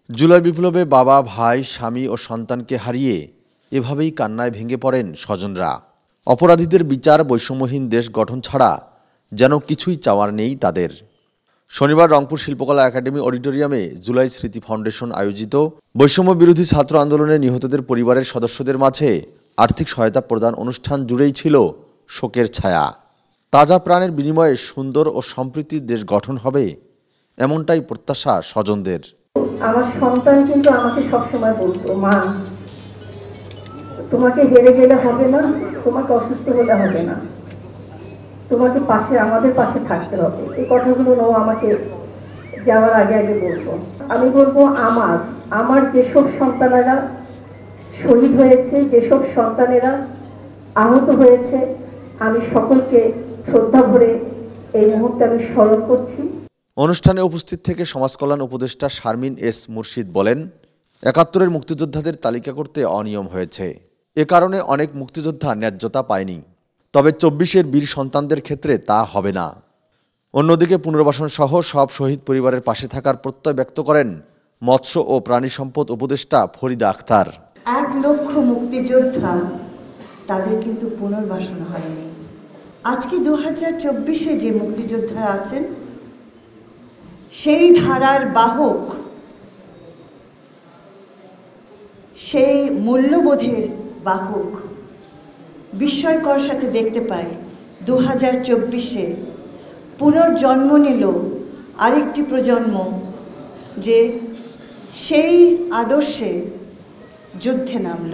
জুলাই বিপ্লবে বাবা, ভাই, স্বামী ও সন্তানকে হারিয়ে এভাবেই কান্নায় ভেঙে পড়েন স্বজনরা। অপরাধীদের বিচার, বৈষম্যহীন দেশ গঠন ছাড়া যেন কিছুই চাওয়ার নেই তাদের। শনিবার রংপুর শিল্পকলা একাডেমি অডিটোরিয়ামে জুলাই স্মৃতি ফাউন্ডেশন আয়োজিত বৈষম্য বিরোধী ছাত্র আন্দোলনে নিহতদের পরিবারের সদস্যদের মাঝে আর্থিক সহায়তা প্রদান অনুষ্ঠান জুড়েই ছিল শোকের ছায়া। তাজা প্রাণের বিনিময়ে সুন্দর ও সম্প্রীতির দেশ গঠন হবে, এমনটাই প্রত্যাশা স্বজনদের। আমার সন্তান কিন্তু আমাকে সবসময় বলতো, মা তোমাকে হেরে গেলে হবে না, তোমাকে অসুস্থ হলে হবে না, তোমাকে আমাদের পাশে থাকতে হবে। এই কথাগুলো ও আমাকে যাওয়ার আগে আগে বলতো। আমি বলবো আমার যেসব সন্তানেরা শহীদ হয়েছে, যেসব সন্তানেরা আহত হয়েছে, আমি সকলকে শ্রদ্ধা ভরে এই মুহূর্তে আমি স্মরণ করছি। অনুষ্ঠানে উপস্থিত থেকে সমাজকল্যাণ উপদেষ্টা শারমিন এস মুর্শিদ বলেন, ৭১-এর মুক্তিযোদ্ধাদের তালিকা করতে অনিয়ম হয়েছে। এ কারণে অনেক মুক্তিযোদ্ধা ন্যায্যতা পায়নি। তবে ২৪-এর বীর সন্তানদের ক্ষেত্রে তা হবে না। অন্যদিকে পুনর্বাসন সহ সব শহীদ পরিবারের পাশে থাকার প্রত্যয় ব্যক্ত করেন মৎস্য ও প্রাণী সম্পদ উপদেষ্টা ফরিদা আখতার। ১ লক্ষ মুক্তিযোদ্ধা, তাদের কিন্তু পুনর্বাসন হয়নি। আজকে ২০২৪-এ যে মুক্তিযোদ্ধারা আছেন, সেই ধারার বাহক, সেই মূল্যবোধের বাহক বিস্ময়কর সাথে দেখতে পাই ২০২৪-এ পুনর্জন্ম নিল আরেকটি প্রজন্ম, যে সেই আদর্শে যুদ্ধে নামল।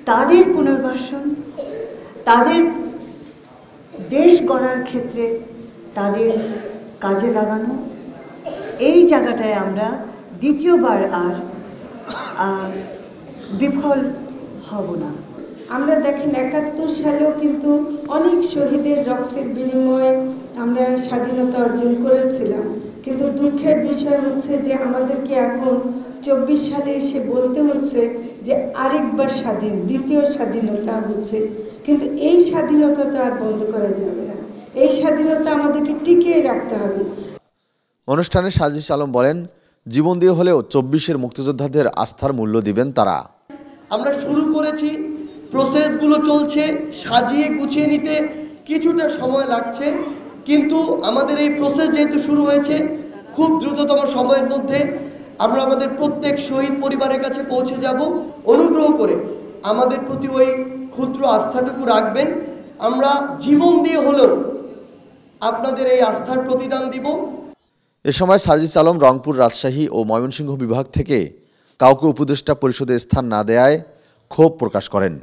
তাদের পুনর্বাসন, তাদের দেশ গড়ার ক্ষেত্রে তাদের কাজে লাগানো, এই জায়গাটায় আমরা দ্বিতীয়বার আর বিফল হব না। আমরা দেখেন ৭১ সালেও কিন্তু অনেক শহীদের রক্তের বিনিময়ে আমরা স্বাধীনতা অর্জন করেছিলাম, কিন্তু দুঃখের বিষয় হচ্ছে যে আমাদেরকে এখন ২৪ সালে এসে বলতে হচ্ছে যে আরেকবার স্বাধীন, দ্বিতীয় স্বাধীনতা হচ্ছে। কিন্তু এই স্বাধীনতা তো আর বন্ধ করা যাবে না, এই স্বাধীনতা আমাদেরকে টিকিয়ে রাখতে হবে। অনুষ্ঠানে সাজিদ আলম বলেন, জীবন দিয়ে হলেও ২৪-এর মুক্তিযোদ্ধাদের আস্থার মূল্য দিবেন তারা। আমরা শুরু করেছি, প্রসেসগুলো চলছে, সাজিয়ে গুছিয়ে নিতে কিছুটা সময় লাগছে, কিন্তু আমাদের এই প্রসেস যেহেতু শুরু হয়েছে, খুব দ্রুততম সময়ের মধ্যে আমরা আমাদের প্রত্যেক শহীদ পরিবারের কাছে পৌঁছে যাব। অনুগ্রহ করে আমাদের প্রতি ওই ক্ষুদ্র আস্থাটুকু রাখবেন। আমরা জীবন দিয়ে হলেও আপনাদের এই আস্থার প্রতিদান দিব। এ সময় সাজিদ আলম রংপুর, রাজশাহী ও ময়মনসিংহ বিভাগ থেকে কাউকে উপদেষ্টা পরিষদে স্থান না দেয়ায় ক্ষোভ প্রকাশ করেন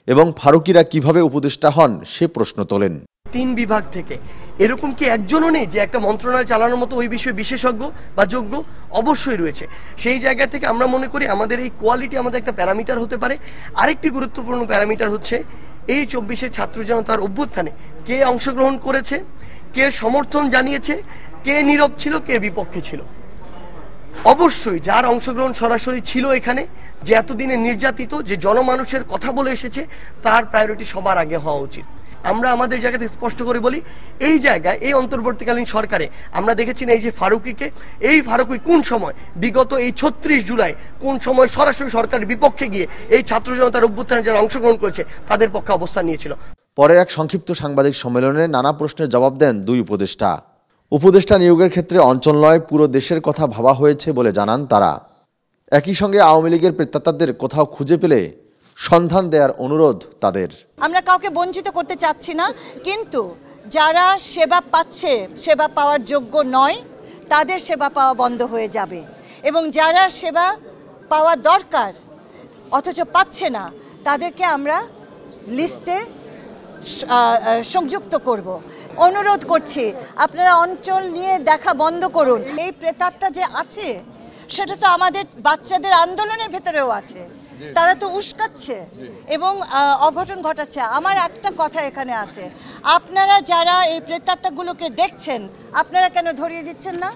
এবং ফারুকিরা কিভাবে উপদেষ্টা হন সে প্রশ্ন তোলেন। ৩ বিভাগ থেকে এরকম কি একজনও নেই যে একটা মন্ত্রণালয় চালানোর মতো ওই বিষয়ে বিশেষজ্ঞ বা যোগ্য? অবশ্যই রয়েছে। সেই জায়গা থেকে আমরা মনে করি আমাদের এই কোয়ালিটি আমাদের একটা প্যারামিটার হতে পারে। আরেকটি গুরুত্বপূর্ণ প্যারামিটার হচ্ছে এই ২৪-এর ছাত্র জনতার অভ্যুত্থানে কে অংশগ্রহণ করেছে, কে সমর্থন জানিয়েছে, কে নীরব ছিল, কে বিপক্ষে ছিল। অবশ্যই যার অংশগ্রহণ সরাসরি ছিল এখানে, যে এতদিনে নির্যাতিত, যে জনমানুষের কথা বলে এসেছে, তার প্রায়োরিটি সবার আগে হওয়া উচিত। আমরা আমাদের জায়গাতে স্পষ্ট করে বলি, এই জায়গায় এই অন্তর্বর্তীকালীন সরকারে আমরা দেখেছি না এই যে ফারুকিকে, এই ফারুকি কোন সময় বিগত এই ৩৬ জুলাই কোন সময় সরাসরি সরকারের বিপক্ষে গিয়ে এই ছাত্র জনতার অভ্যুত্থানে যারা অংশগ্রহণ করেছে তাদের পক্ষে অবস্থান নিয়েছিল। পরে এক সংক্ষিপ্ত সাংবাদিক সম্মেলনে নানা প্রশ্নের জবাব দেন দুই উপদেষ্টা। উপদেষ্টা নিয়োগের ক্ষেত্রে অঞ্চল নয়, পুরো দেশের কথা ভাবা হয়েছে বলে জানান তারা। একই সঙ্গে আওয়ামী লীগের প্রেতাত্মাদের কোথাও খুঁজে পেলে সন্ধান দেওয়ার অনুরোধ তাদের। আমরা কাউকে বঞ্চিত করতে চাচ্ছি না, কিন্তু যারা সেবা পাচ্ছে, সেবা পাওয়ার যোগ্য নয়, তাদের সেবা পাওয়া বন্ধ হয়ে যাবে, এবং যারা সেবা পাওয়া দরকার অথচ পাচ্ছে না, তাদেরকে আমরা লিস্টে সংযুক্ত করব। অনুরোধ করছি, আপনারা অঞ্চল নিয়ে দেখা বন্ধ করুন। এই প্রেতাত্মা যে আছে সেটা তো আমাদের বাচ্চাদের আন্দোলনের ভেতরেও আছে, তারা তো উস্কাচ্ছে এবং অঘটন ঘটাচ্ছে। আমার একটা কথা এখানে আছে, আপনারা যারা এই প্রেতাত্মাগুলোকে দেখছেন, আপনারা কেন ধরিয়ে দিচ্ছেন না?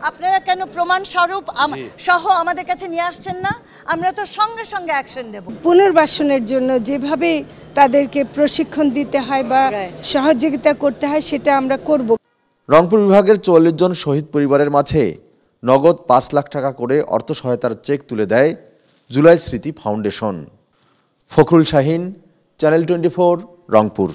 আপনারা কেন প্রমাণ স্বরূপ সহ আমাদের কাছে নিয়ে আসছেন না? আমরা তো সঙ্গে সঙ্গে অ্যাকশন নেব। পুনর্বাসনের জন্য যেভাবে তাদেরকে প্রশিক্ষণ দিতে হয় বা সহযোগিতা করতে হয়, সেটা আমরা করব। রংপুর বিভাগের ৪৪ জন শহীদ পরিবারের মাঝে নগদ 5 লাখ টাকা করে অর্থ সহায়তার চেক তুলে দেয় জুলাই স্মৃতি ফাউন্ডেশন। ফখরুল শাহিন, চ্যানেল 24, রংপুর।